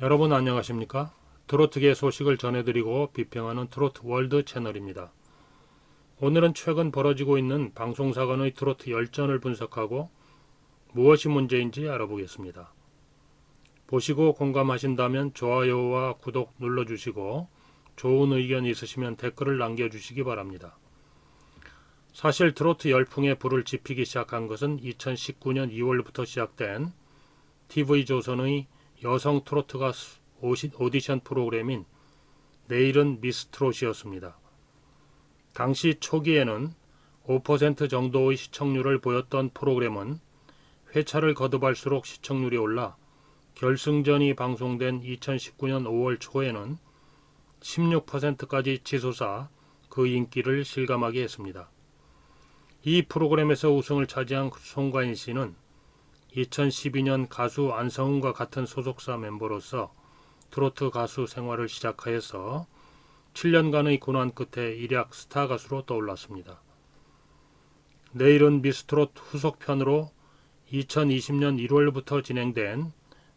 여러분 안녕하십니까? 트로트계 소식을 전해드리고 비평하는 트로트 월드 채널입니다. 오늘은 최근 벌어지고 있는 방송사 간의 트로트 열전을 분석하고 무엇이 문제인지 알아보겠습니다. 보시고 공감하신다면 좋아요와 구독 눌러주시고 좋은 의견 있으시면 댓글을 남겨주시기 바랍니다. 사실 트로트 열풍에 불을 지피기 시작한 것은 2019년 2월부터 시작된 TV조선의 여성 트로트 가수 오디션 프로그램인 내일은 미스트롯이었습니다. 당시 초기에는 5% 정도의 시청률을 보였던 프로그램은 회차를 거듭할수록 시청률이 올라 결승전이 방송된 2019년 5월 초에는 16%까지 치솟아 그 인기를 실감하게 했습니다. 이 프로그램에서 우승을 차지한 송가인 씨는 2012년 가수 안성훈과 같은 소속사 멤버로서 트로트 가수 생활을 시작하여서 7년간의 고난 끝에 일약 스타 가수로 떠올랐습니다. 내일은 미스트롯 후속편으로 2020년 1월부터 진행된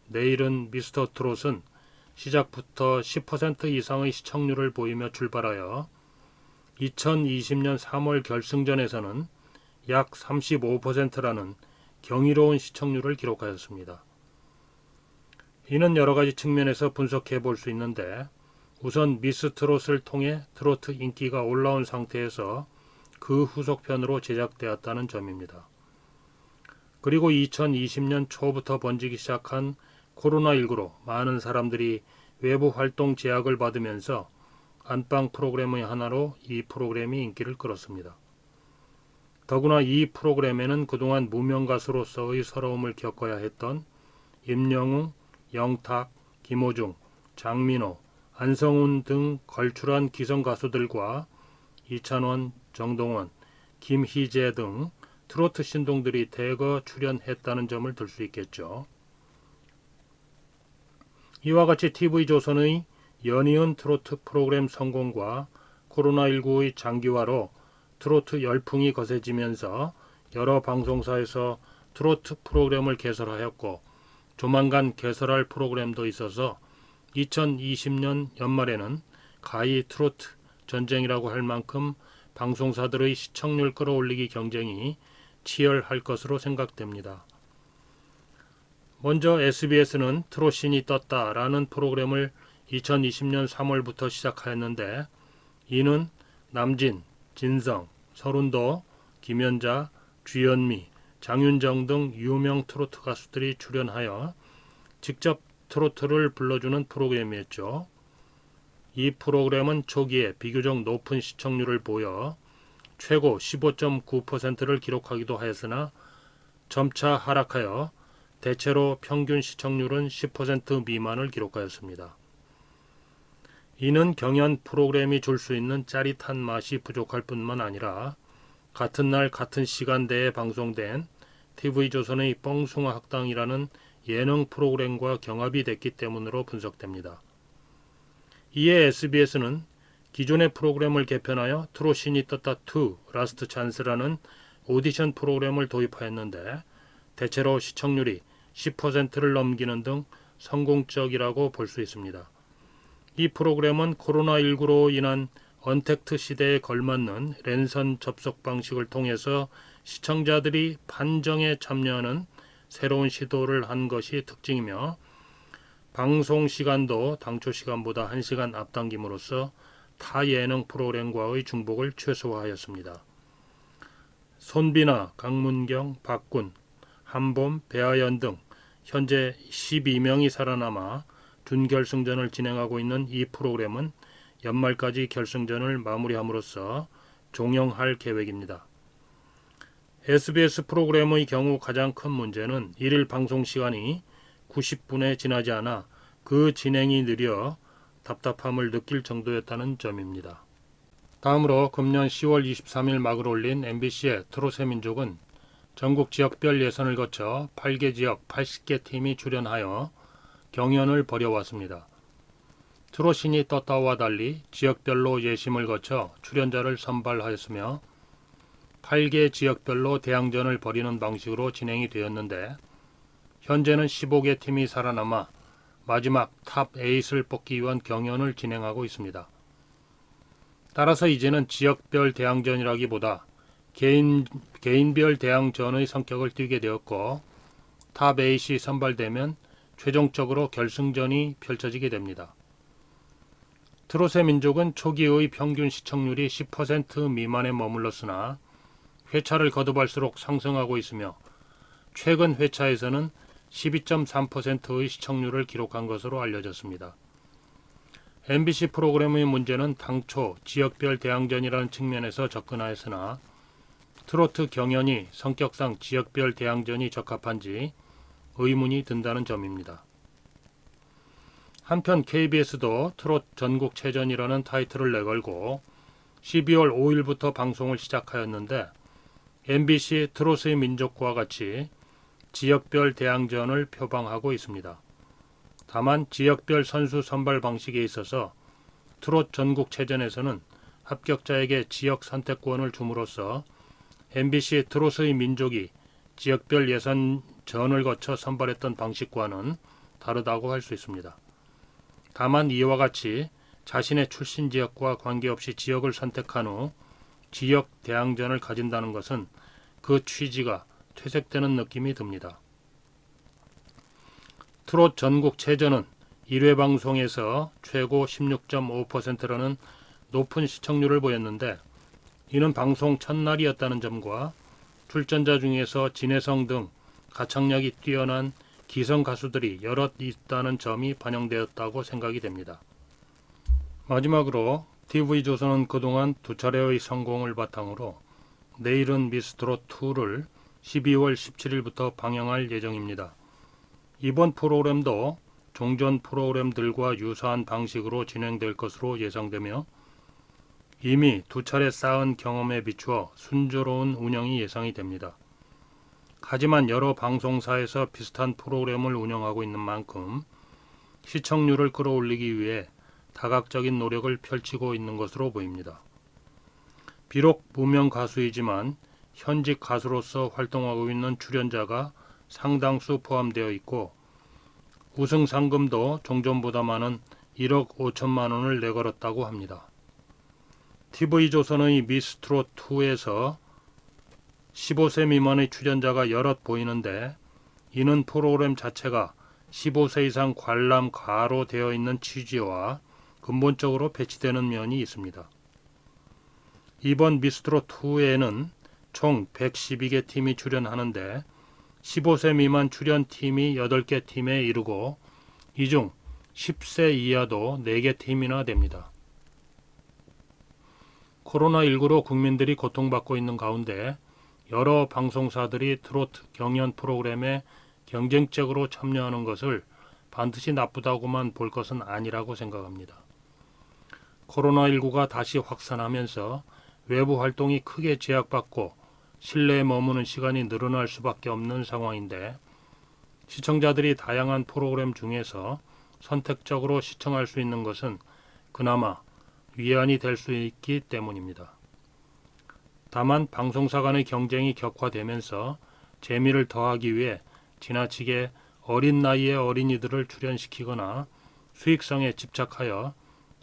내일은 미스터 트롯은 시작부터 10% 이상의 시청률을 보이며 출발하여 2020년 3월 결승전에서는 약 35%라는 경이로운 시청률을 기록하였습니다. 이는 여러가지 측면에서 분석해 볼 수 있는데 우선 미스트롯을 통해 트로트 인기가 올라온 상태에서 그 후속편으로 제작되었다는 점입니다. 그리고 2020년 초부터 번지기 시작한 코로나19로 많은 사람들이 외부 활동 제약을 받으면서 안방 프로그램의 하나로 이 프로그램이 인기를 끌었습니다. 더구나 이 프로그램에는 그동안 무명 가수로서의 서러움을 겪어야 했던 임영웅, 영탁, 김호중, 장민호, 안성훈 등 걸출한 기성 가수들과 이찬원, 정동원, 김희재 등 트로트 신동들이 대거 출연했다는 점을 들 수 있겠죠. 이와 같이 TV조선의 연이은 트로트 프로그램 성공과 코로나19의 장기화로 트로트 열풍이 거세지면서 여러 방송사에서 트로트 프로그램을 개설하였고 조만간 개설할 프로그램도 있어서 2020년 연말에는 가히 트로트 전쟁이라고 할 만큼 방송사들의 시청률 끌어올리기 경쟁이 치열할 것으로 생각됩니다. 먼저 SBS는 트롯신이 떴다라는 프로그램을 2020년 3월부터 시작하였는데 이는 남진, 진성, 서른도, 김연자, 주현미, 장윤정 등 유명 트로트 가수들이 출연하여 직접 트로트를 불러주는 프로그램이었죠. 이 프로그램은 초기에 비교적 높은 시청률을 보여 최고 15.9%를 기록하기도 하였으나 점차 하락하여 대체로 평균 시청률은 10% 미만을 기록하였습니다. 이는 경연 프로그램이 줄 수 있는 짜릿한 맛이 부족할 뿐만 아니라 같은 날 같은 시간대에 방송된 TV조선의 뻥숭아 학당이라는 예능 프로그램과 경합이 됐기 때문으로 분석됩니다. 이에 SBS는 기존의 프로그램을 개편하여 트롯신이 떴다 2 라스트 찬스라는 오디션 프로그램을 도입하였는데 대체로 시청률이 10%를 넘기는 등 성공적이라고 볼 수 있습니다. 이 프로그램은 코로나19로 인한 언택트 시대에 걸맞는 랜선 접속 방식을 통해서 시청자들이 판정에 참여하는 새로운 시도를 한 것이 특징이며 방송 시간도 당초 시간보다 1시간 앞당김으로써 타 예능 프로그램과의 중복을 최소화하였습니다. 손비나, 강문경, 박군, 한봄, 배아연 등 현재 12명이 살아남아 준결승전을 진행하고 있는 이 프로그램은 연말까지 결승전을 마무리함으로써 종영할 계획입니다. SBS 프로그램의 경우 가장 큰 문제는 일일 방송 시간이 90분에 지나지 않아 그 진행이 느려 답답함을 느낄 정도였다는 점입니다. 다음으로 금년 10월 23일 막을 올린 MBC의 트롯의 민족은 전국 지역별 예선을 거쳐 8개 지역 80개 팀이 출연하여 경연을 벌여왔습니다. 트롯신이 떴다와 달리 지역별로 예심을 거쳐 출연자를 선발하였으며 8개 지역별로 대항전을 벌이는 방식으로 진행이 되었는데 현재는 15개 팀이 살아남아 마지막 탑 8을 뽑기 위한 경연을 진행하고 있습니다. 따라서 이제는 지역별 대항전이라기보다 개인별 대항전의 성격을 띠게 되었고, 탑 8이 선발되면 최종적으로 결승전이 펼쳐지게 됩니다. 트롯의 민족은 초기의 평균 시청률이 10% 미만에 머물렀으나 회차를 거듭할수록 상승하고 있으며 최근 회차에서는 12.3%의 시청률을 기록한 것으로 알려졌습니다. MBC 프로그램의 문제는 당초 지역별 대항전이라는 측면에서 접근하였으나 트로트 경연이 성격상 지역별 대항전이 적합한지 의문이 든다는 점입니다. 한편 KBS도 트롯 전국체전이라는 타이틀을 내걸고 12월 5일부터 방송을 시작하였는데 MBC 트롯의 민족과 같이 지역별 대항전을 표방하고 있습니다. 다만 지역별 선수 선발 방식에 있어서 트롯 전국체전에서는 합격자에게 지역 선택권을 줌으로써 MBC 트롯의 민족이 지역별 예선전을 거쳐 선발했던 방식과는 다르다고 할 수 있습니다. 다만 이와 같이 자신의 출신 지역과 관계없이 지역을 선택한 후 지역 대항전을 가진다는 것은 그 취지가 퇴색되는 느낌이 듭니다. 트롯 전국체전은 1회 방송에서 최고 16.5%라는 높은 시청률을 보였는데 이는 방송 첫날이었다는 점과 출전자 중에서 진혜성 등 가창력이 뛰어난 기성 가수들이 여럿 있다는 점이 반영되었다고 생각이 됩니다. 마지막으로 TV조선은 그동안 두 차례의 성공을 바탕으로 내일은 미스트롯2를 12월 17일부터 방영할 예정입니다. 이번 프로그램도 종전 프로그램들과 유사한 방식으로 진행될 것으로 예상되며 이미 두 차례 쌓은 경험에 비추어 순조로운 운영이 예상이 됩니다. 하지만 여러 방송사에서 비슷한 프로그램을 운영하고 있는 만큼 시청률을 끌어올리기 위해 다각적인 노력을 펼치고 있는 것으로 보입니다. 비록 무명 가수이지만 현직 가수로서 활동하고 있는 출연자가 상당수 포함되어 있고 우승 상금도 종전보다 많은 1억 5천만 원을 내걸었다고 합니다. TV조선의 미스트롯2에서 15세 미만의 출연자가 여럿 보이는데 이는 프로그램 자체가 15세 이상 관람 가로 되어 있는 취지와 근본적으로 배치되는 면이 있습니다. 이번 미스트롯2에는 총 112개 팀이 출연하는데 15세 미만 출연팀이 8개 팀에 이르고 이 중 10세 이하도 4개 팀이나 됩니다. 코로나19로 국민들이 고통받고 있는 가운데 여러 방송사들이 트로트 경연 프로그램에 경쟁적으로 참여하는 것을 반드시 나쁘다고만 볼 것은 아니라고 생각합니다. 코로나19가 다시 확산하면서 외부 활동이 크게 제약받고 실내에 머무는 시간이 늘어날 수밖에 없는 상황인데 시청자들이 다양한 프로그램 중에서 선택적으로 시청할 수 있는 것은 그나마 위안이 될 수 있기 때문입니다. 다만 방송사 간의 경쟁이 격화되면서 재미를 더하기 위해 지나치게 어린 나이의 어린이들을 출연시키거나 수익성에 집착하여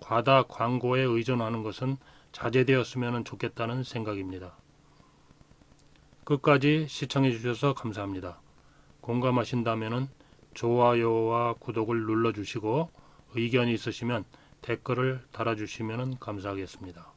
과다 광고에 의존하는 것은 자제되었으면 좋겠다는 생각입니다. 끝까지 시청해 주셔서 감사합니다. 공감하신다면 좋아요와 구독을 눌러주시고 의견이 있으시면 댓글을 달아주시면 감사하겠습니다.